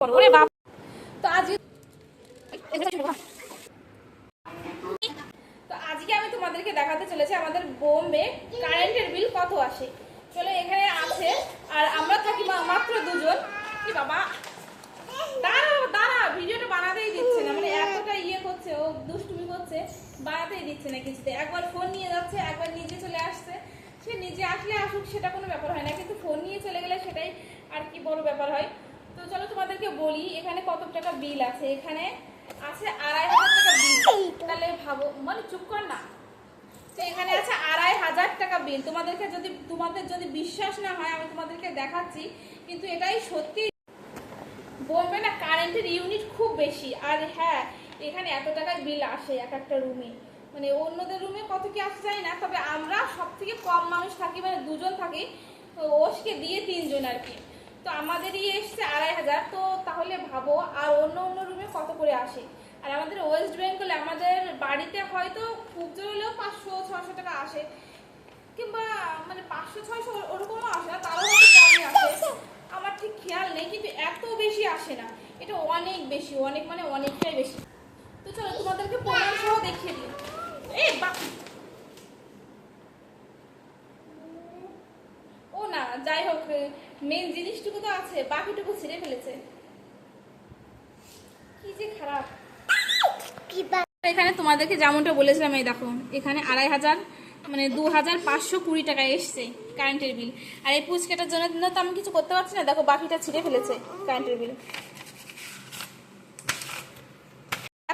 তো আজকে আমি তোমাদেরকে দেখাতে চলেছি আমাদের বোম্বে কারেন্টের বিল কত আসে। চলো এখানে আছে, আর আমরা থাকি মাত্র দুজন। কি বাবা, দাঁড়া দাঁড়া, ভিডিওটা বানাতেই দিচ্ছে না, মানে এতটা করছে, ও দুষ্টুমি করছে, বানাতেই দিচ্ছে না কিছুতে। একবার ফোন নিয়ে যাচ্ছে, একবার নিজে চলে আসছে। সে নিজে আসলে আসুক, সেটা কোনো ব্যাপার হয় না, কিন্তু ফোন নিয়ে চলে গেলে সেটাই আর কি বড় ব্যাপার হয়। তো চলো তোমাদেরকে বলি এখানে কত টাকা বিল আছে। এখানে আছে 2500 টাকা বিল। তাহলে ভাবো, মানে চুপ কর না। তো এখানে আছে 2500 টাকা বিল। তোমাদের যদি বিশ্বাস না হয়, আমি তোমাদেরকে দেখাচ্ছি, কিন্তু এটাই সত্যি। বোম্বে না কারেন্টের ইউনিট খুব বেশি। আর হ্যাঁ, এখানে এত টাকার বিল আসে এক একটা রুমে, মানে অন্যদের রুমে কত কি আসে জানি না, তবে আমরা সব থেকে কম মানুষ থাকি, মানে দুজন থাকি, তো ওষকে দিয়ে 3 জন আর কি। তো আমাদেরই এসছে 2500। তো তাহলে ভাবো আর অন্য অন্য রুমে কত করে আসে। আর আমাদের ওয়েস্ট বেঙ্গলে আমাদের বাড়িতে হয়তো খুব জোর হলেও 500-600 টাকা আসে, কিংবা মানে 500-600 ওরকমও আসে না, তারও হয়তো কমই আসে, আমার ঠিক খেয়াল নেই, কিন্তু এত বেশি আসে না। এটা অনেক বেশি, অনেক মানে অনেকটাই বেশি। তো চলো তোমাদেরকে প্রমাণ সহ দেখিয়ে দিই। ও না, যাই হোক, মেন জিনিসটুকু তো আছে, বাকিটুকু ছিঁড়ে ফেলেছে। কি যে খারাপ। এখানে তোমাদেরকে যেমনটা বলেছিলাম, এই দেখো এখানে 2500, মানে 2520 টাকা এসছে কারেন্টের বিল। আর এই পুচকেটার জন্য তো আমি কিছু করতে পারছি না, দেখো বাকিটা ছিঁড়ে ফেলেছে কারেন্টের বিল।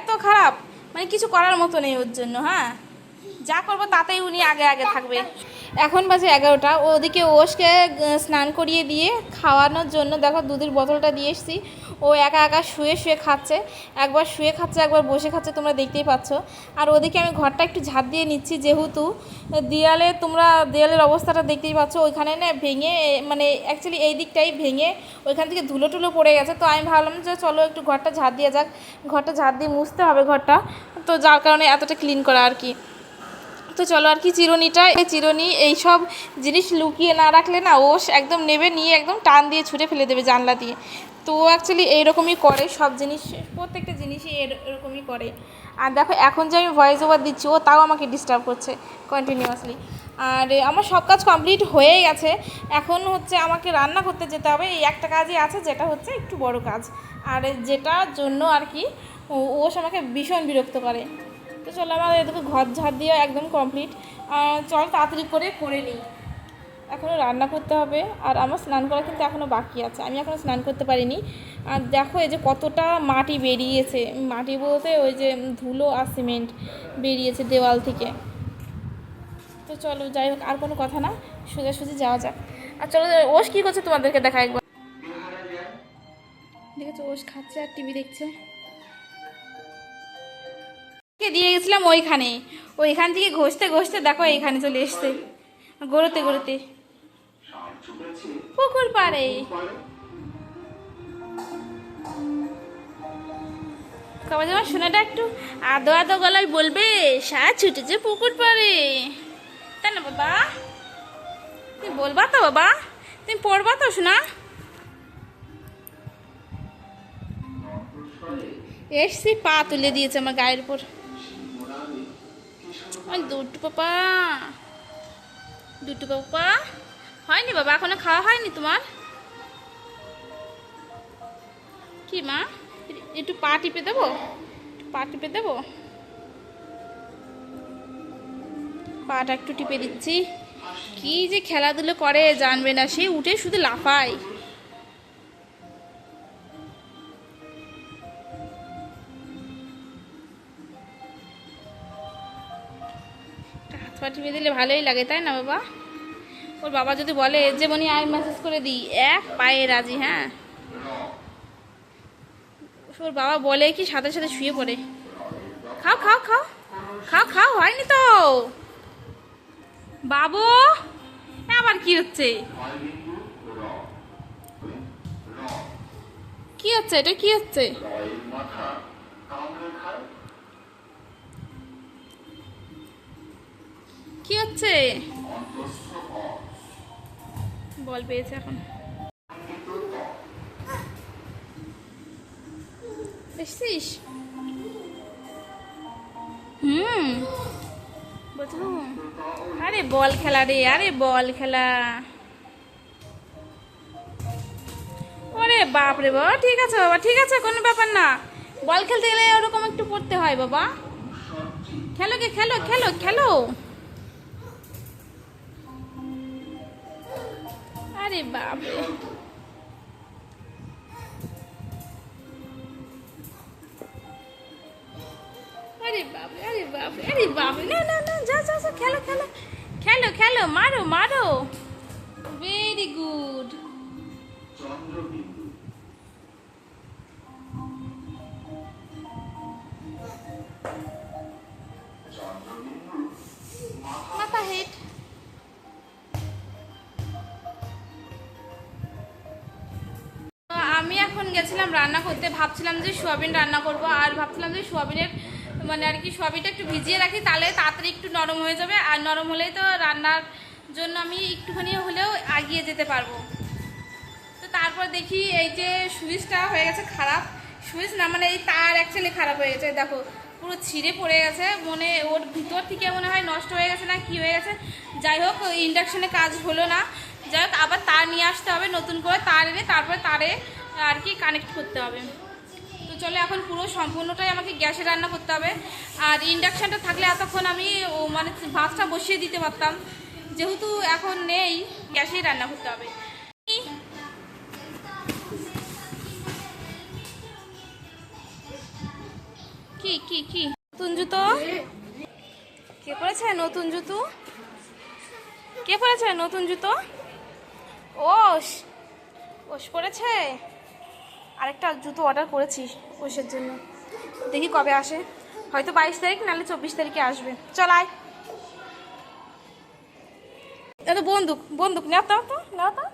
এত খারাপ, মানে কিছু করার মতো নেই ওর জন্য। হ্যাঁ, যা করবো তাতেই উনি আগে আগে থাকবে। এখন বাজে 11টা। ওদিকে ওষকে স্নান করিয়ে দিয়ে খাওয়ানোর জন্য দেখো দুধের বোতলটা দিয়ে এসেছি। ও একা একা শুয়ে শুয়ে খাচ্ছে, একবার শুয়ে খাচ্ছে, একবার বসে খাচ্ছে, তোমরা দেখতেই পাচ্ছ। আর ওদিকে আমি ঘরটা একটু ঝাঁপ দিয়ে নিচ্ছি, যেহেতু দেয়ালের অবস্থাটা দেখতেই পাচ্ছ। ওইখানে না ভেঙে, মানে অ্যাকচুয়ালি এই দিকটাই ভেঙে ওইখান থেকে ধুলো টুলো পড়ে গেছে। তো আমি ভাবলাম যে চলো একটু ঘরটা ঝাঁপ দিয়ে যাক, ঘরটা ঝাঁপ দিয়ে মুছতে হবে ঘরটা, তো যার কারণে এতটা ক্লিন করা আর কি। তো চলো আর কি, চিরুনি এইসব জিনিস লুকিয়ে না রাখলে না, ও একদম নেবে, নিয়ে একদম টান দিয়ে ছুঁড়ে ফেলে দেবে জানলা দিয়ে। তো অ্যাকচুয়ালি এইরকমই করে সব জিনিস, প্রত্যেকটা জিনিসই এরকমই করে। আর দেখো এখন যে আমি ভয়েস ওভার দিচ্ছি, ও তাও আমাকে ডিস্টার্ব করছে কন্টিনিউয়াসলি। আর আমার সব কাজ কমপ্লিট হয়ে গেছে, এখন হচ্ছে আমাকে রান্না করতে যেতে হবে। এই একটা কাজই আছে, যেটা হচ্ছে একটু বড় কাজ, আর যেটার জন্য আর কি ও আমাকে ভীষণ বিরক্ত করে। তো চলো, আমার এদিকে ঘর ঝাড় দিয়ে একদম কমপ্লিট। চল তাড়াতাড়ি করে নিই, এখনও রান্না করতে হবে। আর আমার স্নান করা কিন্তু এখনও বাকি আছে, আমি এখনও স্নান করতে পারিনি। আর দেখো এই যে কতটা মাটি বেরিয়েছে, মাটি বলতে ওই যে ধুলো আর সিমেন্ট বেরিয়েছে দেওয়াল থেকে। তো চলো যাই হোক, আর কোনো কথা না, সোজাসুজি যাওয়া যাক। আর চলো, ওষ কী করছে তোমাদেরকে দেখা একবার। দেখেছো, ওষ খাচ্ছে আর টিভি দেখছে। দিয়ে গেছিলাম ওইখান থেকে ঘষতে ঘষতে দেখো এইখানে চলে এসছে, গড়তে গড়তে পুকুর পাড়ে। সবাই যেমন শোনাটা একটু আদো আদো গলায় বলবে, সারা ছুটেছে পুকুর পাড়ে, তাই না বাবা? তুমি বলবা তো বাবা, তুমি পড়বা তো শোনা। এসছি, পা তুলে দিয়েছে আমার গায়ের উপর। দুটু পাপা হয়নি বাবা, এখনো খাওয়া হয়নি তোমার? কি মা, একটু পা টিপে দেবো, পাটা একটু টিপে দিচ্ছি। কি যে খেলাধুলো করে জানবে না, সে উঠে শুধু লাফায়। হাত পা টিপে দিলে ভালোই লাগে, তাই না বাবা? ওর বাবা যদি বলে যে মনি আই মেসেজ করে দিই, এক পায়ে রাজি। হ্যাঁ, ওর বাবা বলে কি সাথে সাথে শুয়ে পড়ে। খাও খাও খাও খাও খাও, হয়নি তো বাবু। আবার কি হচ্ছে, এটা কি হচ্ছে? কি হচ্ছে? বল পেয়েছে এখন। দেখছিস? হুম, বুঝলু? আরে বল খেলা রে, আরে বল খেলা। ওরে বাপ রে বাবা, ঠিক আছে বাবা, ঠিক আছে, কোনো ব্যাপার না। বল খেলতে গেলে ওরকম একটু পড়তে হয় বাবা। খেলো গে, খেলো খেলো খেলো। আরে বাপ রে, আরে বাপ রে, আরে বাপ রে, আরে বাপ রে, না না না, যা যা যা, খেলো খেলো খেলো খেলো, মারো মারো। Very good. মাথা হেড। আমি এখন গেছিলাম রান্না করতে, ভাবছিলাম যে সোয়াবিন রান্না করব, আর ভাবছিলাম যে সোয়াবিনের মানে আর কি সোয়াবিনটা একটু ভিজিয়ে রাখি, তাহলে তাড়াতাড়ি একটু নরম হয়ে যাবে, আর নরম হলেই তো রান্নার জন্য আমি একটুখানি হলেও এগিয়ে যেতে পারবো। তো তারপর দেখি এই যে সুইচটা হয়ে গেছে খারাপ, সুইচ না মানে এই তার অ্যাকচুয়ালি খারাপ হয়ে গেছে, দেখো পুরো ছিঁড়ে পড়ে গেছে, মনে ওর ভিতর থেকে মনে হয় নষ্ট হয়ে গেছে না কি হয়ে গেছে। যাই হোক, ইন্ডাকশানে কাজ হলো না, যাই হোক আবার তার নিয়ে আসতে হবে, নতুন করে তার এনে তারপরে তারে আর কি কানেক্ট করতে হবে। তো চলো, এখন পুরো সম্পূর্ণটাই আমাকে গ্যাসে রান্না করতে হবে। আর ইন্ডাকশানটা থাকলে এতক্ষণ আমি মানে ভাতটা বসিয়ে দিতে পারতাম, যেহেতু এখন নেই, গ্যাসেই রান্না করতে হবে। কি কি কি নতুন জুতো? কে পরেছে নতুন জুতো? কে পরেছে নতুন জুতো? ওশ, ওশ পরেছে। আরেকটা জুতো অর্ডার করেছি ওশের জন্য, দেখি কবে আসে, হয়তো 22 তারিখ নাহলে 24 তারিখে আসবে। চল আয়। এটা বন্দুক, বন্দুক নাও তো, নাও তো।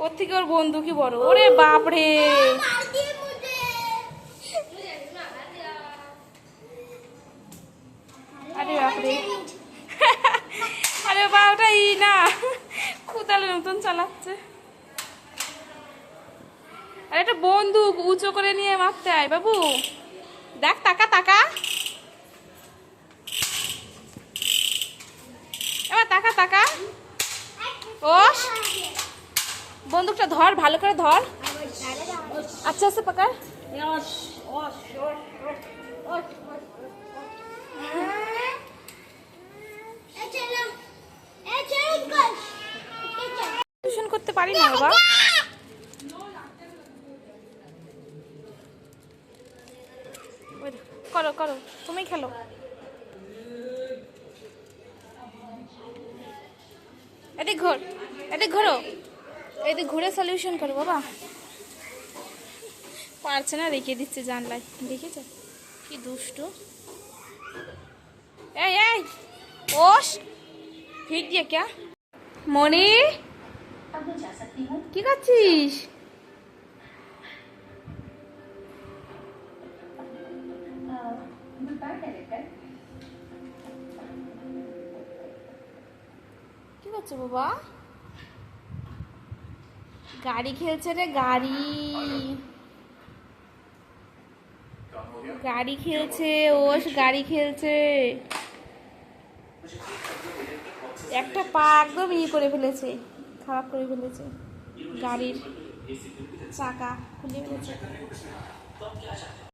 ওর থেকে ওর বন্দুকই বড়। ওরে বাপরে, আরে বাপরে, আরে বাপটা ই না, কোদালের মতন চালাচ্ছে। আরে একটা বন্দুক উঁচু করে নিয়ে মারতে আয় বাবু। দেখ, টাকা টাকা, এবার টাকা টাকা। ওস, বন্দুকটা ধর, ভালো করে ধর। আচ্ছা আচ্ছা পাকা। টিউশন করতে পারি না বাবা। করো করো, তুমি খেলো। এদিক ঘোর, এদিক ঘোরো, এদিক ঘুরে সলিউশন করো বাবা। পারছে না, রেখে দিচ্ছে জানলায়, দেখেছ কি দুষ্টু। এই এই ওস, ফিট দিয়ে ক্যা মনি, কি করছিস? কি করছো বাবা? গাড়ি খেলছে রে, গাড়ি, গাড়ি খেলছে ওস, গাড়ি খেলছে। একটা পা একদম ই করে ফেলেছে, খারাপ করে ফেলেছে, গাড়ির চাকা খুলে ফেলেছে।